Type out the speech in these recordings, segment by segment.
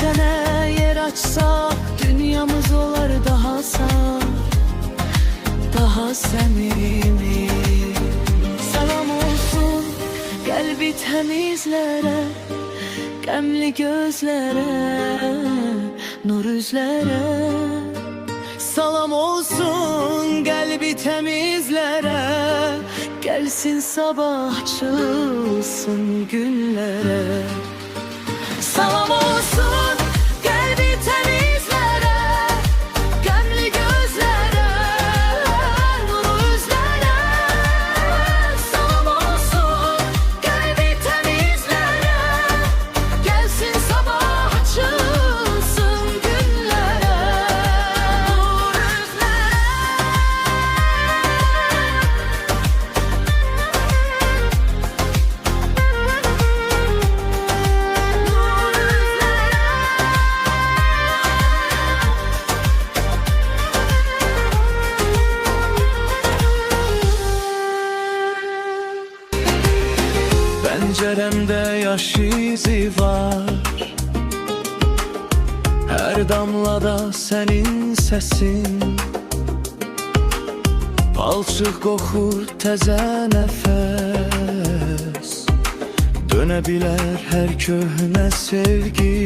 düşene yer açsak, dünyamız olar daha saf, daha samimi. Selam olsun kalbi temizlere, qəmli gözlere, nur üzlere. Salam olsun kalbi temizlere, gelsin sabah açılsın günlere. Salam olsun kalbi temizlere, qəmli gözlere, nur üzlere. Salam olsun kalbi temizlere, gelsin sabah açılsın günlere. Nur üzlere. Penceremde yaş izi var, her damlada senin sesin. Palçıq qoxur təzə nəfəs, dönə bilər hər köhnə sevgi.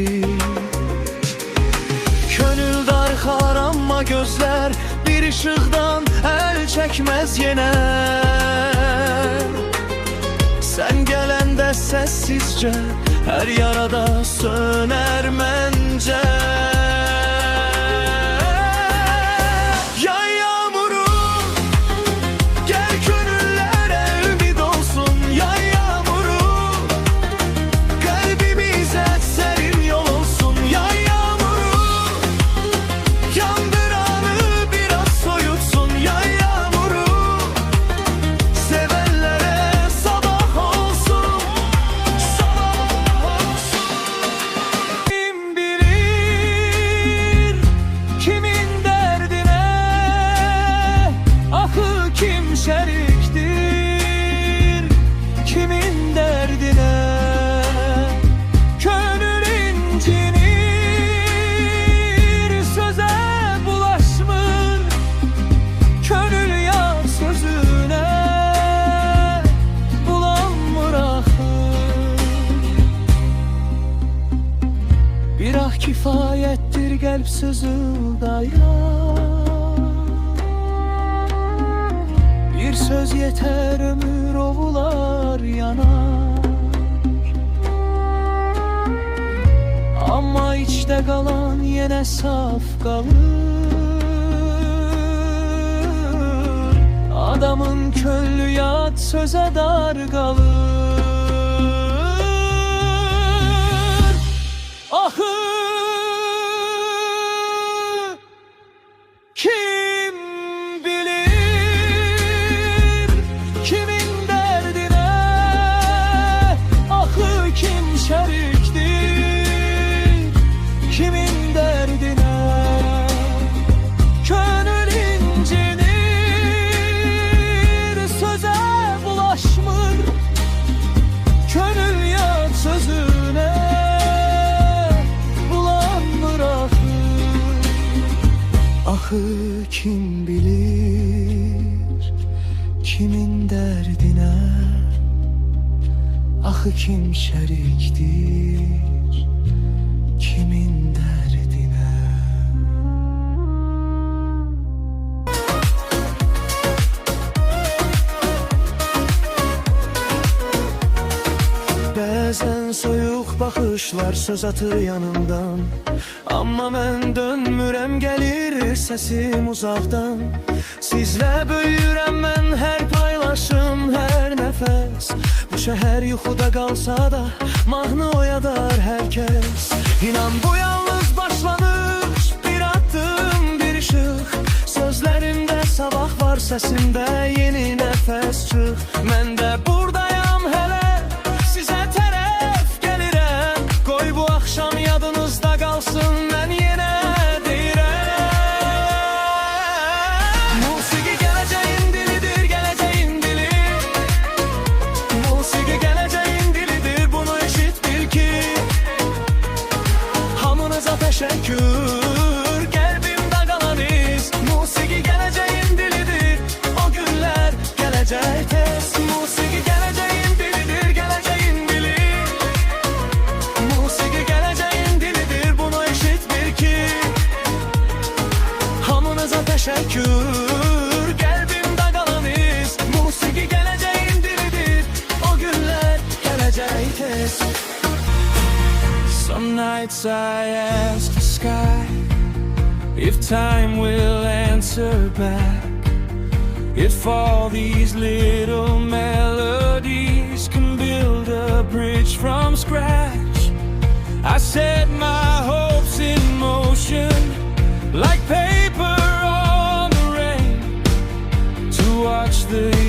Könül darxar amma gözlər bir işıqdan əl çəkməz yenə. Sen gelende sessizce her yarada söner mence. Yay yağmuru gel gönüllere ümit olsun. Yay yağmuru kalbimize serin yol olsun. Yay yağmuru yandıranı biraz soyutsun. Yay yağmuru sevenlere şeriktir kimin derdine. Gönül incinir söze bulaşmır, gönül yar sözüne bulanmır ahır. Bir ah kifayettir kalp sözü dayan, bir söz yeter ömür ovular yanar. Ama içte kalan yine saf kalır. Adamın könlü yat söze dar kalır. Ahı kim bilir kimin derdine, ahı kim şeriktir kimin derdine. Gönül incinir söze bulaşmır, gönül yat sözüne bulanmır ahı. Ahı kim bilir kimin derdine, ahı kim şeriktir kimin derdine. Bəzən soyuq baxışlar söz atır yanımdan, amma mən dönmürəm, gəlir səsim uzaqdan. Sizlə böyürəm mən hər paylaşım, hər nəfəs. Bu şəhər yuxuda qalsa da mahnı oyadar hər kəs. İnan bu yalnız başlanır, bir addım, bir işıq. Sözlərimdə sabah var, səsimdə yeni nəfəs çıx. Mən də buradayam hələ, sizə tərəf gəlirəm. Qoy bu axşam yadınızda qalsın, mən yenə deyirəm. Musiqi gələcəyin dilidir, gələcəyin dili. Musiqi gələcəyin dilidir, bunu eşit bil ki. Hamını ses. Some nights I ask the sky if time will answer back, if all these little melodies can build a bridge from scratch. I set my hopes in motion like paper on the rain to watch the